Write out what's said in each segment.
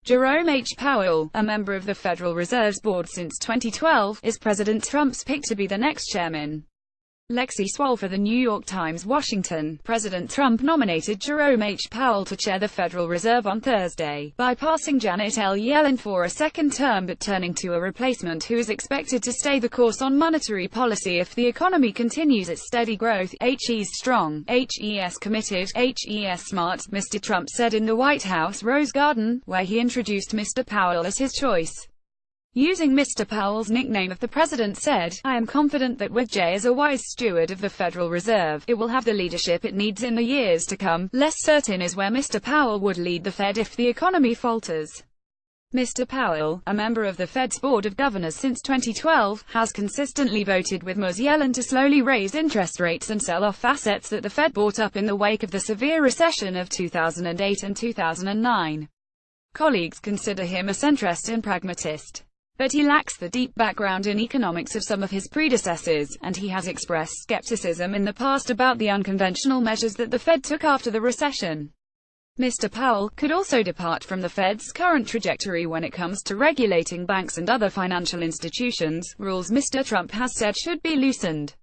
Jerome H. Powell, a member of the Federal Reserve's board since 2012, is President Trump's pick to be the next chairman. Lexi Swole for The New York Times, Washington. President Trump nominated Jerome H. Powell to chair the Federal Reserve on Thursday, bypassing Janet L. Yellen for a second term but turning to a replacement who is expected to stay the course on monetary policy if the economy continues its steady growth. HE's strong, HE's committed, HE's smart, Mr. Trump said in the White House Rose Garden, where he introduced Mr. Powell as his choice. Using Mr. Powell's nickname, the president said, "I am confident that with Jay as a wise steward of the Federal Reserve, it will have the leadership it needs in the years to come. Less certain is where Mr. Powell would lead the Fed if the economy falters." Mr. Powell, a member of the Fed's Board of Governors since 2012, has consistently voted with Ms. Yellen to slowly raise interest rates and sell off assets that the Fed bought up in the wake of the severe recession of 2008 and 2009. Colleagues consider him a centrist and pragmatist. But he lacks the deep background in economics of some of his predecessors, and he has expressed skepticism in the past about the unconventional measures that the Fed took after the recession. Mr. Powell could also depart from the Fed's current trajectory when it comes to regulating banks and other financial institutions, rules Mr. Trump has said should be loosened.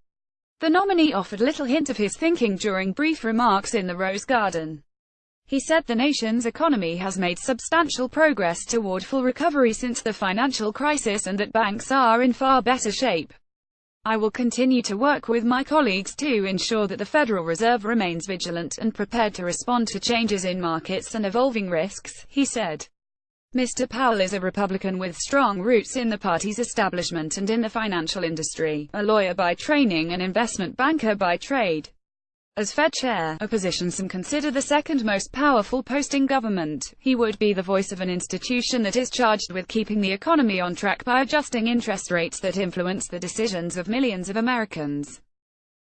The nominee offered little hint of his thinking during brief remarks in the Rose Garden. He said the nation's economy has made substantial progress toward full recovery since the financial crisis and that banks are in far better shape. "I will continue to work with my colleagues to ensure that the Federal Reserve remains vigilant and prepared to respond to changes in markets and evolving risks," he said. Mr. Powell is a Republican with strong roots in the party's establishment and in the financial industry, a lawyer by training and investment banker by trade. As Fed chair, a position some consider the second most powerful post in government, he would be the voice of an institution that is charged with keeping the economy on track by adjusting interest rates that influence the decisions of millions of Americans.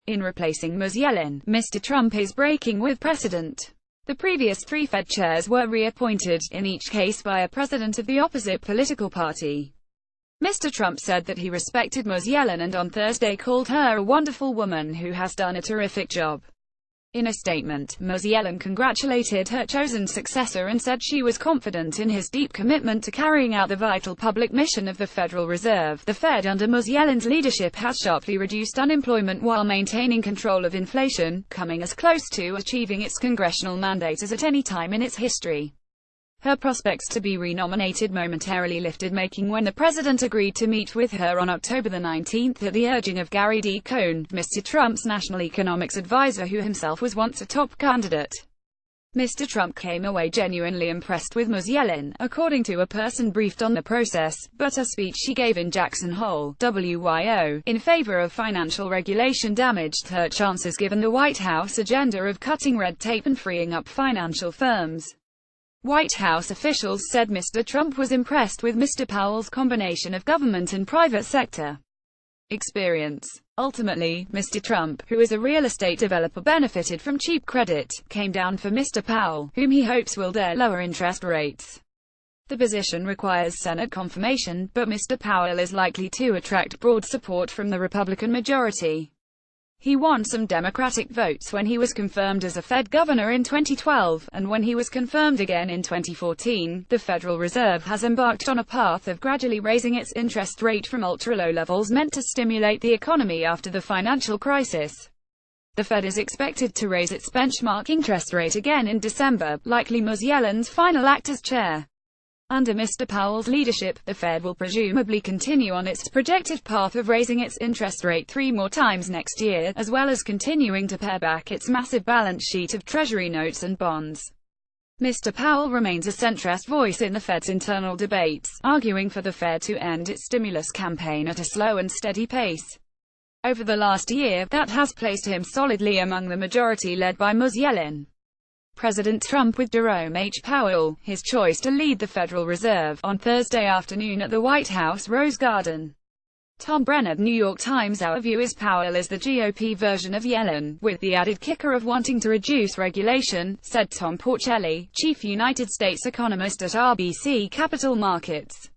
In replacing Ms. Yellen, Mr. Trump is breaking with precedent. The previous three Fed chairs were reappointed, in each case by a president of the opposite political party. Mr. Trump said that he respected Ms. Yellen and on Thursday called her a wonderful woman who has done a terrific job. In a statement, Ms. Yellen congratulated her chosen successor and said she was confident in his deep commitment to carrying out the vital public mission of the Federal Reserve. The Fed under Ms. Yellen's leadership has sharply reduced unemployment while maintaining control of inflation, coming as close to achieving its congressional mandate as at any time in its history. Her prospects to be renominated momentarily lifted, making when the president agreed to meet with her on October 19 at the urging of Gary D. Cohn, Mr. Trump's national economics advisor who himself was once a top candidate. Mr. Trump came away genuinely impressed with Ms. Yellen, according to a person briefed on the process, but a speech she gave in Jackson Hole, WYO, in favor of financial regulation damaged her chances given the White House agenda of cutting red tape and freeing up financial firms. White House officials said Mr. Trump was impressed with Mr. Powell's combination of government and private sector experience. Ultimately, Mr. Trump, who is a real estate developer, benefited from cheap credit, came down for Mr. Powell, whom he hopes will dare lower interest rates. The position requires Senate confirmation, but Mr. Powell is likely to attract broad support from the Republican majority. He won some Democratic votes when he was confirmed as a Fed governor in 2012, and when he was confirmed again in 2014, the Federal Reserve has embarked on a path of gradually raising its interest rate from ultra-low levels meant to stimulate the economy after the financial crisis. The Fed is expected to raise its benchmark interest rate again in December, likely Ms. Yellen's final act as chair. Under Mr. Powell's leadership, the Fed will presumably continue on its projected path of raising its interest rate 3 more times next year, as well as continuing to pare back its massive balance sheet of Treasury notes and bonds. Mr. Powell remains a centrist voice in the Fed's internal debates, arguing for the Fed to end its stimulus campaign at a slow and steady pace. Over the last year, that has placed him solidly among the majority led by Ms. Yellen. President Trump with Jerome H. Powell, his choice to lead the Federal Reserve, on Thursday afternoon at the White House Rose Garden. Tom Brenner, New York Times. Our view is Powell is the GOP version of Yellen, with the added kicker of wanting to reduce regulation, said Tom Porcelli, chief United States economist at RBC Capital Markets.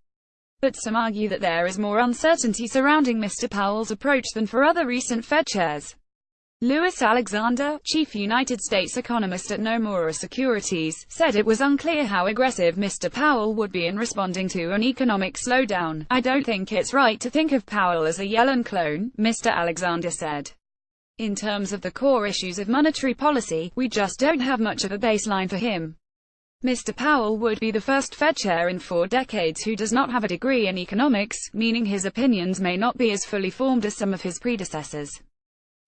But some argue that there is more uncertainty surrounding Mr. Powell's approach than for other recent Fed chairs. Louis Alexander, chief United States economist at Nomura Securities, said it was unclear how aggressive Mr. Powell would be in responding to an economic slowdown. "I don't think it's right to think of Powell as a Yellen clone," Mr. Alexander said. "In terms of the core issues of monetary policy, we just don't have much of a baseline for him." Mr. Powell would be the first Fed chair in 4 decades who does not have a degree in economics, meaning his opinions may not be as fully formed as some of his predecessors.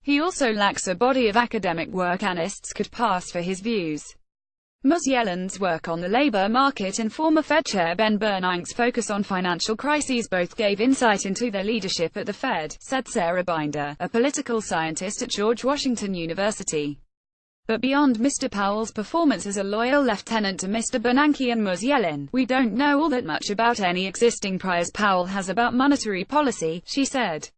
He also lacks a body of academic work analysts could pass for his views. Ms. Yellen's work on the labor market and former Fed Chair Ben Bernanke's focus on financial crises both gave insight into their leadership at the Fed, said Sarah Binder, a political scientist at George Washington University. But beyond Mr. Powell's performance as a loyal lieutenant to Mr. Bernanke and Ms. Yellen, we don't know all that much about any existing priors Powell has about monetary policy, she said.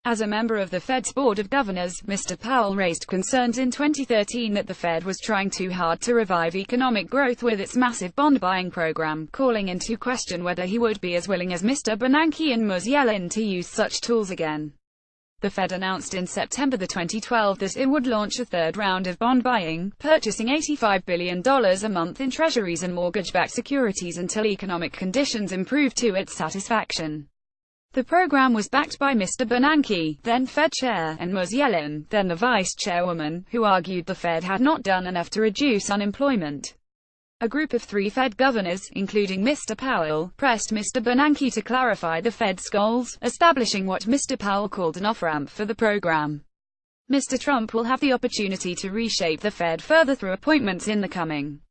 As a member of the Fed's Board of Governors, Mr. Powell raised concerns in 2013 that the Fed was trying too hard to revive economic growth with its massive bond-buying program, calling into question whether he would be as willing as Mr. Bernanke and Ms. Yellen to use such tools again. The Fed announced in September 2012 that it would launch a third round of bond buying, purchasing $85 billion a month in treasuries and mortgage-backed securities until economic conditions improved to its satisfaction. The program was backed by Mr. Bernanke, then Fed Chair, and Ms. Yellen, then the Vice Chairwoman, who argued the Fed had not done enough to reduce unemployment. A group of 3 Fed governors, including Mr. Powell, pressed Mr. Bernanke to clarify the Fed's goals, establishing what Mr. Powell called an off-ramp for the program. Mr. Trump will have the opportunity to reshape the Fed further through appointments in the coming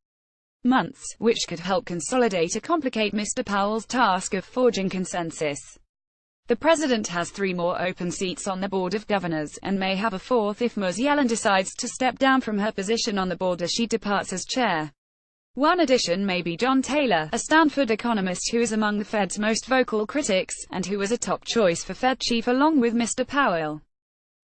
months, which could help consolidate or complicate Mr. Powell's task of forging consensus. The president has 3 more open seats on the Board of Governors, and may have a 4th if Ms. Yellen decides to step down from her position on the board as she departs as chair. One addition may be John Taylor, a Stanford economist who is among the Fed's most vocal critics, and who was a top choice for Fed chief along with Mr. Powell.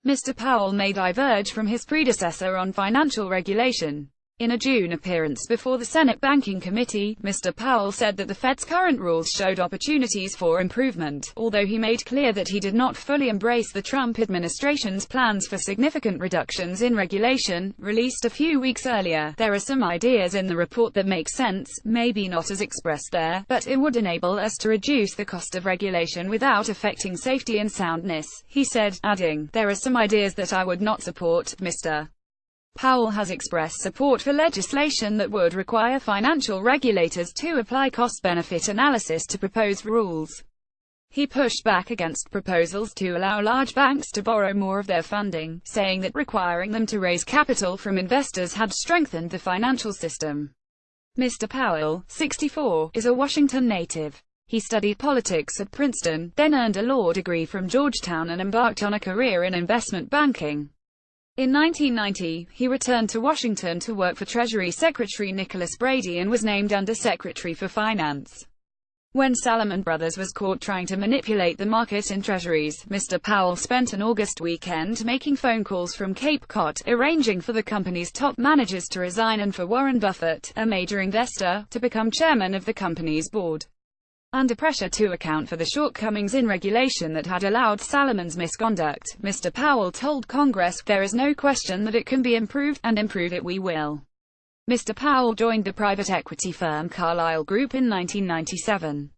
Mr. Powell may diverge from his predecessor on financial regulation. In a June appearance before the Senate Banking Committee, Mr. Powell said that the Fed's current rules showed opportunities for improvement, although he made clear that he did not fully embrace the Trump administration's plans for significant reductions in regulation, released a few weeks earlier. "There are some ideas in the report that make sense, maybe not as expressed there, but it would enable us to reduce the cost of regulation without affecting safety and soundness," he said, adding, "There are some ideas that I would not support." Mr. Powell has expressed support for legislation that would require financial regulators to apply cost-benefit analysis to proposed rules. He pushed back against proposals to allow large banks to borrow more of their funding, saying that requiring them to raise capital from investors had strengthened the financial system. Mr. Powell, 64, is a Washington native. He studied politics at Princeton, then earned a law degree from Georgetown and embarked on a career in investment banking. In 1990, he returned to Washington to work for Treasury Secretary Nicholas Brady and was named Under-Secretary for Finance. When Salomon Brothers was caught trying to manipulate the market in treasuries, Mr. Powell spent an August weekend making phone calls from Cape Cod, arranging for the company's top managers to resign and for Warren Buffett, a major investor, to become chairman of the company's board. Under pressure to account for the shortcomings in regulation that had allowed Salomon's misconduct, Mr. Powell told Congress, "There is no question that it can be improved, and improve it we will." Mr. Powell joined the private equity firm Carlyle Group in 1997.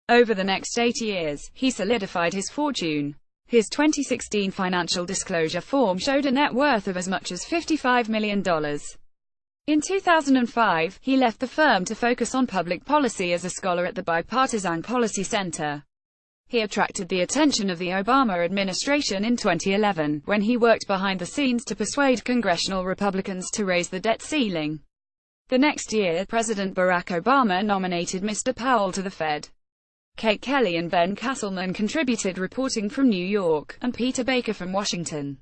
Over the next 8 years, he solidified his fortune. His 2016 financial disclosure form showed a net worth of as much as $55 million. In 2005, he left the firm to focus on public policy as a scholar at the Bipartisan Policy Center. He attracted the attention of the Obama administration in 2011, when he worked behind the scenes to persuade congressional Republicans to raise the debt ceiling. The next year, President Barack Obama nominated Mr. Powell to the Fed. Kate Kelly and Ben Castleman contributed reporting from New York, and Peter Baker from Washington.